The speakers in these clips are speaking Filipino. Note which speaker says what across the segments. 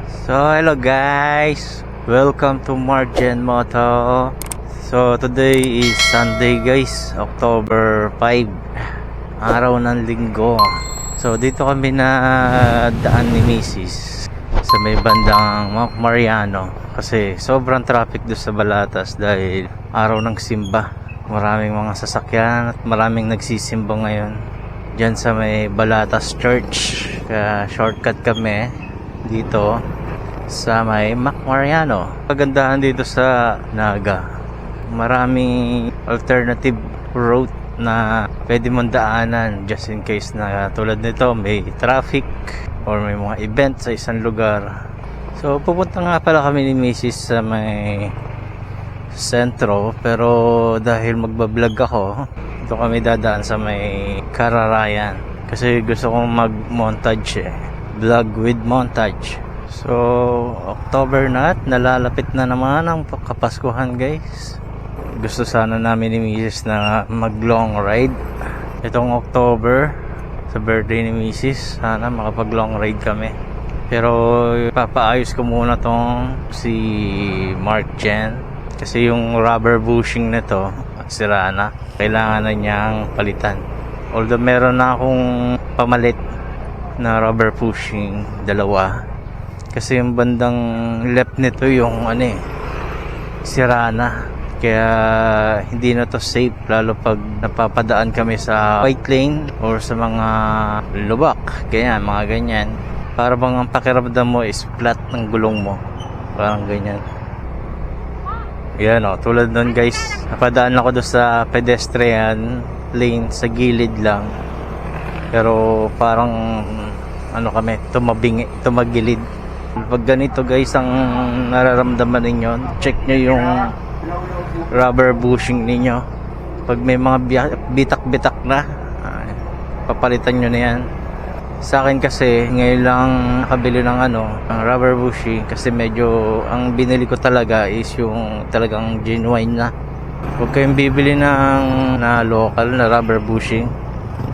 Speaker 1: So hello guys, welcome to Margen Moto. So today is Sunday guys, October 5, araw ng linggo. So dito kami na daan ni Mrs. sa may bandang Mount Mariano kasi sobrang traffic doon sa Balatas dahil araw ng simba. Maraming mga sasakyan at maraming nagsisimba ngayon dyan sa may Balatas Church. Kaya shortcut kami dito sa may Mount Mariano. Kagandahan dito sa Naga, maraming alternative route na pwede mong daanan just in case na tulad nito may traffic or may mga event sa isang lugar. So pupunta nga pala kami ni Mrs. sa may sentro, pero dahil magbablog ako, ito kami dadaan sa may Kararayan kasi gusto kong mag-montage vlog with montage. So October na at nalalapit na naman ang Kapaskuhan guys. Gusto sana namin ni Mrs. na mag long ride itong October sa birthday ni Mrs. Sana makapag long ride kami, pero papaayos ko muna tong si Margen kasi yung rubber bushing nito sira na, kailangan na niyang palitan. Although meron na akong pamalit na rubber bushing, dalawa, kasi yung bandang left nito yung sira na, kaya hindi na to safe lalo pag napapadaan kami sa white lane or sa mga lubak, kaya mga ganyan, para bang ang pakiramdam mo is flat ng gulong mo, parang ganyan. Yan tulad nun guys, napadaan ako doon sa pedestrian lane sa gilid lang, pero parang kami tumagilid. Pag ganito guys ang nararamdaman ninyo, check nyo yung rubber bushing ninyo. Pag may mga bitak-bitak na, papalitan nyo na yan. Sa akin kasi ngayon lang nakabili ng ang rubber bushing kasi medyo ang binili ko talaga is yung talagang genuine na. Huwag kayong bibili ng na local na rubber bushing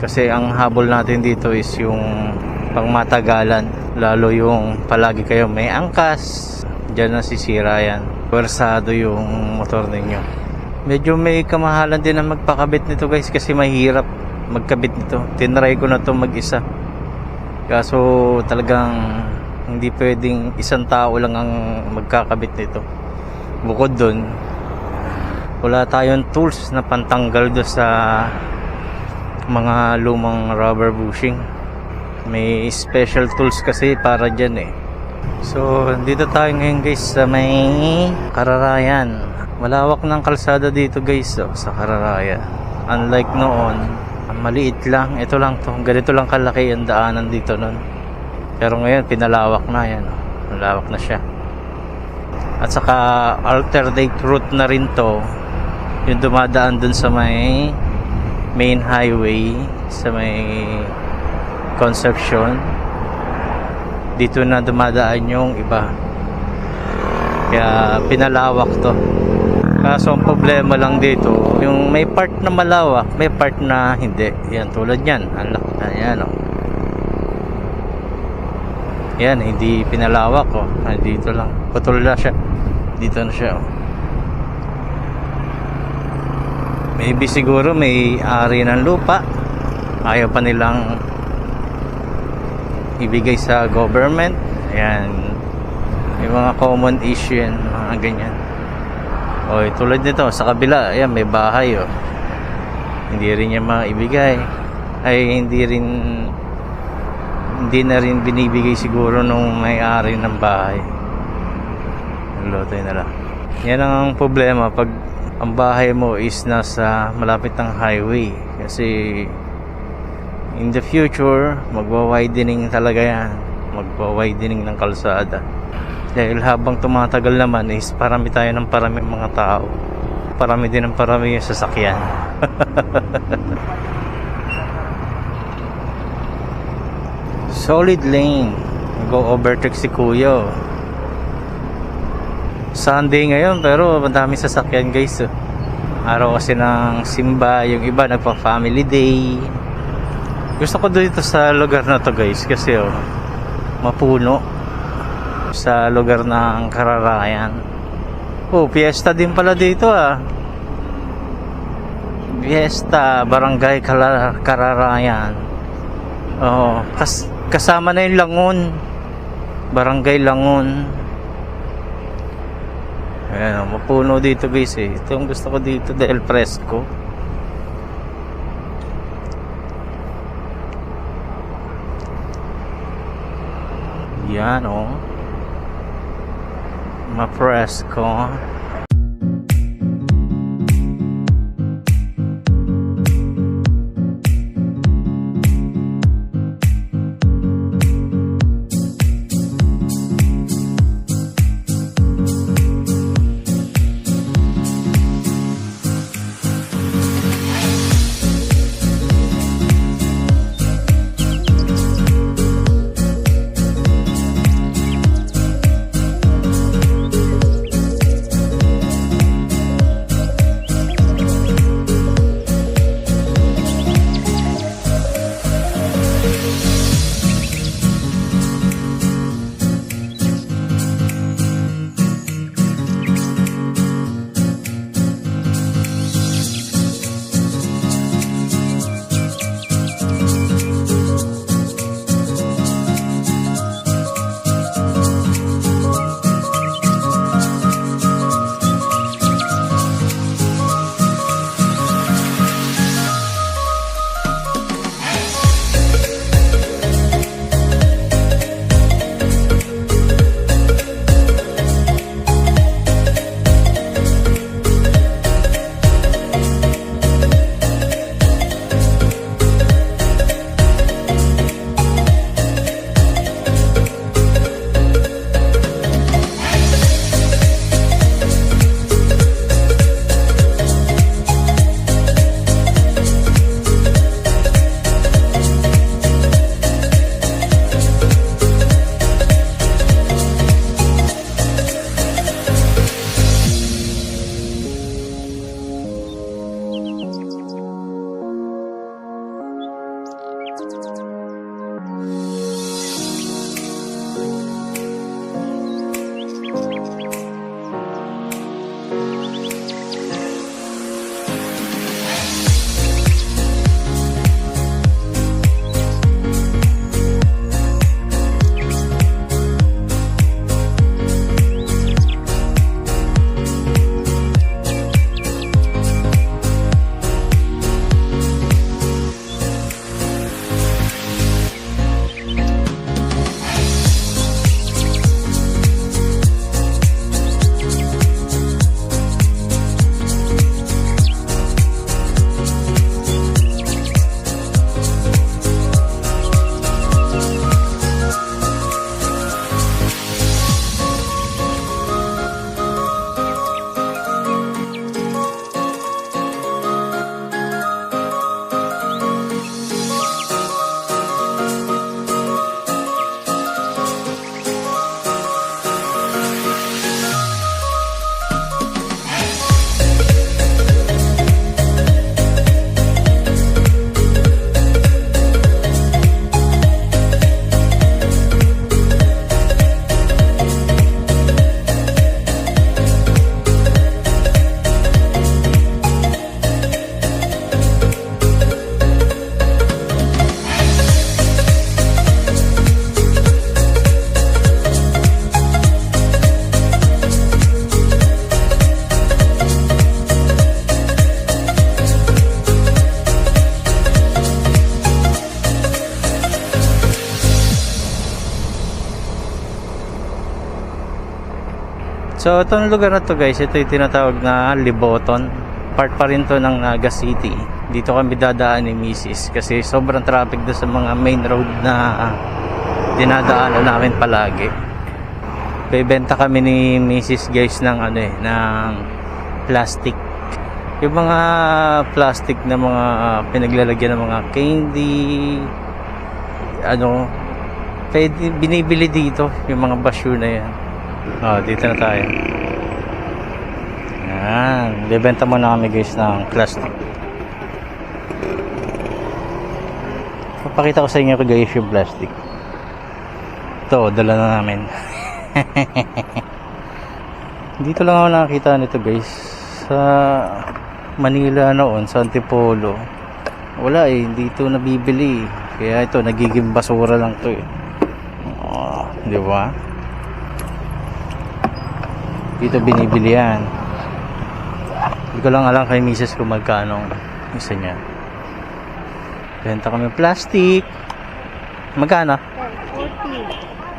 Speaker 1: kasi ang habol natin dito is yung pangmatagalan, lalo yung palagi kayo may angkas, dyan nasisira yan, pwersado yung motor ninyo. Medyo may kamahalan din na magpakabit nito guys kasi mahirap magkabit nito. Tinry ko na to mag-isa, kaso talagang hindi pwedeng isang tao lang ang magkakabit nito. Bukod dun, wala tayong tools na pantanggal do sa mga lumang rubber bushing. May special tools kasi para dyan So dito tayo ngayon guys sa may Kararayan. Malawak ng kalsada dito guys sa Kararayan. Unlike noon, maliit lang. Ito lang to, ganito lang kalaki ang daanan dito noon. Pero ngayon pinalawak na yan. Malawak na siya. At saka alternate route na rin to, yung dumadaan dun sa may main highway, sa may Concepcion. Dito na dumadaan yung iba, kaya pinalawak to. Kaso ang problema lang dito, yung may part na malawak, may part na hindi. Yan, tulad yan, ayan yan, hindi pinalawak dito lang, putol na siya, dito na siya Maybe siguro may ari ng lupa, ayaw pa nilang ibigay sa government. Ayan, yung mga common issue yan, mga ganyan. Tulad nito sa kabila, ayan, may bahay hindi rin niya maibigay, ay hindi na rin binibigay siguro nung may-ari ng bahay. Lotoy na lang. Yan ang problema pag ang bahay mo is nasa malapit ng highway, kasi in the future magwa-widening talaga yan, magwa-widening ng kalsada, dahil habang tumatagal naman is parami tayo ng parami mga tao, parami din ng parami yung sasakyan. Solid lane, go overtake si kuya Sunday ngayon pero madami sasakyan guys araw kasi ng simba, yung iba nagpa family day. Gusto ko dito sa lugar na to guys kasi mapuno. sa lugar ng Kararayan. Oh, fiesta din pala dito ah. Fiesta, Barangay Kararayan. Oh, kasama na yung Langon. Barangay Langon. Ayan, mapuno dito guys eh. Ito yung gusto ko dito dahil presko. Yan oh. Ma-presko. So itong lugar na to guys, ito yung tinatawag na Liboton. Part pa rin to ng Naga City. Dito kami dadaan ni Mrs. kasi sobrang traffic doon sa mga main road na dinadaanan namin palagi. Bebenta kami ni Mrs. guys ng ng plastic. Yung mga plastic na mga pinaglalagyan ng mga candy, pwede, binibili dito yung mga basure na yan. Dito na tayo. Yan, bebenta muna kami guys ng plastic. Papakita ko sa inyo guys yung plastic. Ito, dala na namin. Dito lang ako nakakita nito guys. Sa Manila noon, sa Antipolo. Wala eh, dito nabibili. Kaya ito, nagiging basura lang to eh. Oh, di ba? Dito binibili yan. Hindi ko lang alam kay misis kung magkano isa niya. Benta kami plastic. Magkano?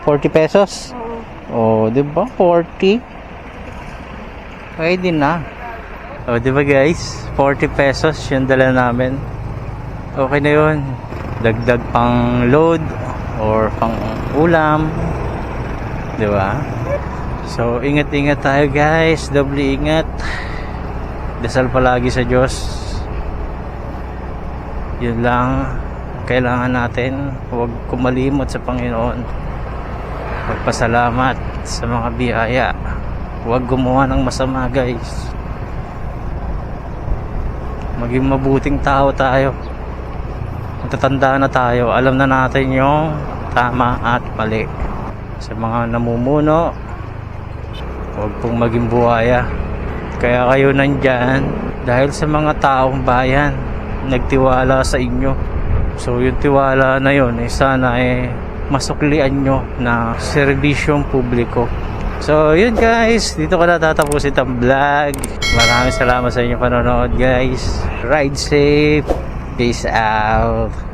Speaker 1: 40 pesos? Oh, di ba? 40. Pwede na. Oh, di ba guys? 40 pesos yung dala namin. Okay na yun. Dagdag pang load or pang ulam. Di ba? So, ingat-ingat tayo guys. Doble ingat. Dasal palagi sa Diyos. Yun lang kailangan natin. Huwag kumalimot sa Panginoon. Magpasalamat sa mga biyaya. Huwag gumawa ng masama guys. Maging mabuting tao tayo. Matatanda na tayo. Alam na natin yung tama at mali. Sa mga namumuno, huwag pong maging buhaya. Kaya kayo nandyan dahil sa mga taong bayan nagtiwala sa inyo. So yung tiwala na yun sana masuklian nyo na serbisyong publiko. So yun guys, dito ko na tatapusin ang vlog. Maraming salamat sa inyong panonood guys. Ride safe. Peace out.